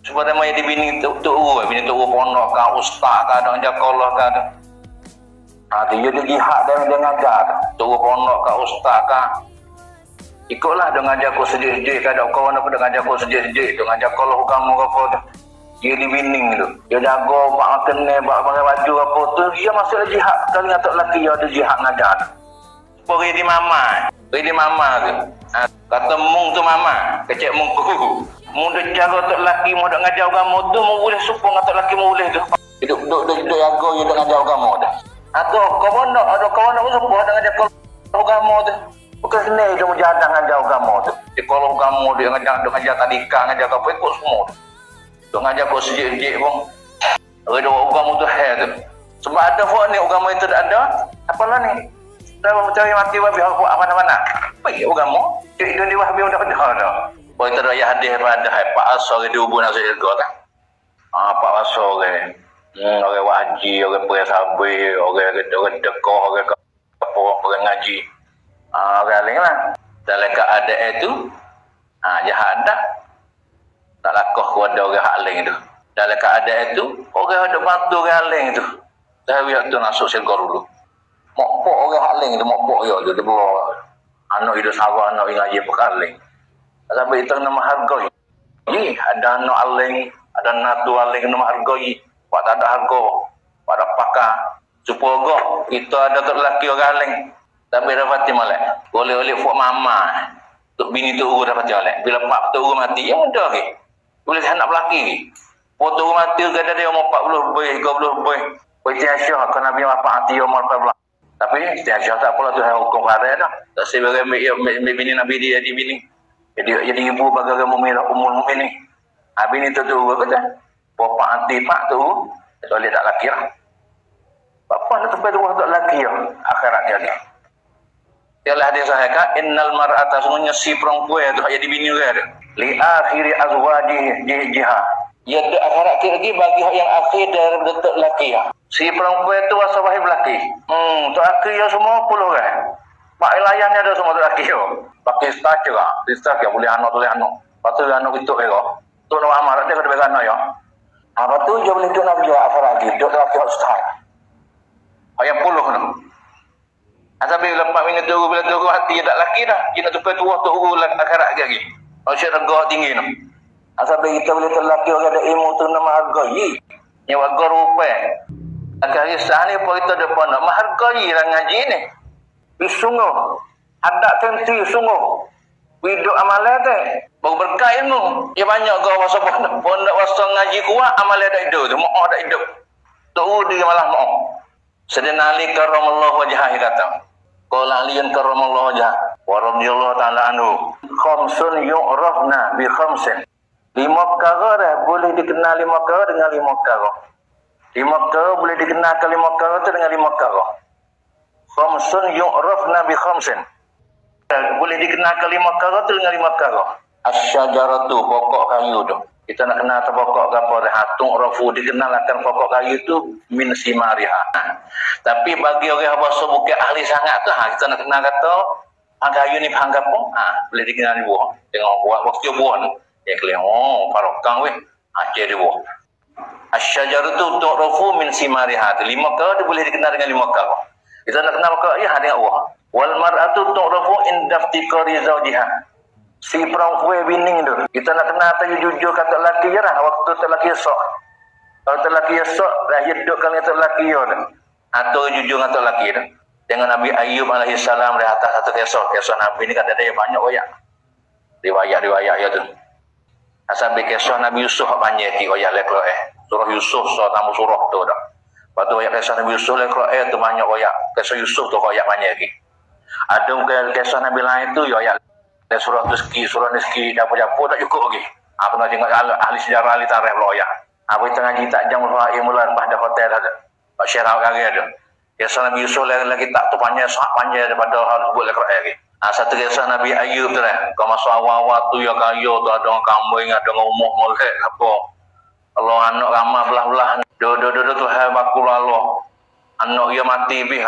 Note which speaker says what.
Speaker 1: Supaya mai di bini tu pondok ka ustaz ka ada jakallah ka ada. Dia jihad dan dia ngajar tu pondok ka ustaz ka. Ikutlah dia ngajar kau sejik-sejik ka ada kawan apa dia ngajar kau sejik-sejik tu ngajar kalau kamu apa tu. Dia di bini tu. Dia jaga bak kena bak pakai baju apa tu dia masuk jihad kali ngatok lelaki dia ada jihad ngajar. Pergi di mama tu. Kata mung tu mama, kecek mung ku. Mung dak jaga tok lelaki mau dak ngajar agama tu mau boleh supong ngatok lelaki mau boleh tu. Duduk jaga dia dak ngajar agama dah. Atau kawan ada kawan apa supong dak ngajar agama tu. Bukan senang dia menjadah ngajar agama tu. Di kalau agama dia ngajar tadika ngajar apa ikut semua. Dia ngajar kau sejik-sejik pun. Ada agama tu tu. Sebab ada buat ni agama itu tak ada. Apalah ni? Dah mencari mati babi buat mana-mana. Baik agama. Dia di wahabi dah ada. Boleh tak ada hadis pada Pak Asor di hubungan syurga tak? Pak Asor orang wajib, orang persabi, orang dekoh, orang apa, orang ngaji. Orang lain lah. Dalam keadaan itu, jahat dah. Tak lakuh kepada orang hak lain tu. Dalam keadaan itu, orang ada bantu orang lain tu. Dah biar tu masuk syurga dulu. Mokpok orang hak lain tu, mokpok dia tu. Anak hidup sawa, anak yang ngaji pekaling. Sampai itu nama hargai. Ni ada anak aling, ada anak tu aling nama hargai. Pak tak ada harga, pada pakar. Supaya itu ada tu lelaki orang aling. Tapi dapati malak. Boleh buat mama. Tuk bini tu dapati malak. Bila pak tu mati, ya mudah ke. Boleh anak lelaki. Foto mati kada dia umur 40 lebih, 30 lebih. Istiasyah kan Nabi apa hati umur 14. Tapi istiasyah tak apalah tu hukum haram dah. Tak sebagai bini Nabi dia di bini. Jadi ibu bagi umur mukmin ni. Bini tu kata. Bapa hati pak tu boleh tak laki lah. Bapa nak sampai tu tak laki ya akhirat dia ni. Ialah dia sahaja innal mar'ata sungguhnya si perempuan tu jadi bini dia. Li akhiri azwaji jihad. Ya ada akhirat lagi bagi yang akhir dari bentuk lelaki ya. Si perempuan tu wasabah lelaki. Tu akhir ya semua 10 orang. Mak layannya ada semua lelaki yo. Pakai star juga. Star ya boleh anak boleh anak. Patu anak itu ego. Tu nak amal dia kena bagi anak ya. Apa tu dia boleh tu nak jual apa lagi? Dok lelaki star. Ayam 10 tu. Tapi lepas minit tu bila tu hati tak lelaki dah. Dia nak tupai tua tu akhirat lagi. Kalau syurga tinggi tu. Asal kita boleh terlaki orang ada ilmu tu nama hargai. Yang warga rupa. Akhirnya sahani pun kita depan nak menghargai orang ngaji ni. Sungguh. Ada tentu sungguh. Hidup amalan tu. Baru berkah ilmu. Ya banyak kau masa pondok wasa ngaji kuat amalan ada hidup tu. Maaf ada hidup. Tu dia malah maaf. Sedenali karamallahu wajhah kata. Qala aliyan karamallahu wajhah. Wa radhiyallahu ta'ala anhu. Khamsun yu'rafna bi khamsin. 5 perkara dah boleh dikenal 5 perkara dengan 5 perkara. 5 perkara boleh dikenal ke 5 perkara tu dengan 5 perkara. Khamsun yu'rafna bi khamsin. Boleh dikenal ke 5 perkara tu dengan 5 perkara. Asy-syajaratu pokok kayu tu. Kita nak kenal pokok apa dah hatung rafu dikenal akan pokok kayu tu min simariha. Tapi bagi orang bahasa bukan ahli sangat tu kita nak kenal kata kayu ni panggap pun boleh dikenal buah. Tengok buah waktu buah ni. Ya kalian parokang weh aceh dia buah. Asy-syajaratu tu'rafu min simariha. 5 perkara dia boleh dikenal dengan 5 perkara. Kita nak kenal perkara ya dengan Allah. Wal mar'atu tu'rafu inda iftiqari zawjiha. Si perempuan bini tu. Kita nak kenal tanya jujur kata lelaki je lah. Waktu tu lelaki esok. Kalau tu lelaki esok dah hidup kali tu lelaki je tu. Atau jujur kata lelaki tu. Dengan Nabi Ayub alaihissalam di atas satu kisah Nabi ni kata dia banyak oyak. Riwayat ya tu. Asal kisah Nabi Yusuf panjang ki ayat lekro surah Yusuf tamu surah tu dah. Waktu ayat kisah Nabi Yusuf lekro tu banyak ayat. Kisah Yusuf tu ayat panjang ki. Ada kisah Nabi lain tu ayat surah Rizki, surah Rizki dapur-dapur tak cukup lagi. Apa nak tengok ahli sejarah ahli tarikh lo ayat. Apa tengah kita jam mulan pada hotel ada. Pak Syarah kali ada. Kisah Nabi Yusuf lagi tak tu panjang daripada hal buat lekro lagi. Satu kisah Nabi Ayub tu lah. Kau masuk awal-awal tu ya kayu tu ada orang kambing, ada orang umur molek apa. Allah anak ramah belah-belah. Dodo tu hai bakul Allah. Anak dia mati bih.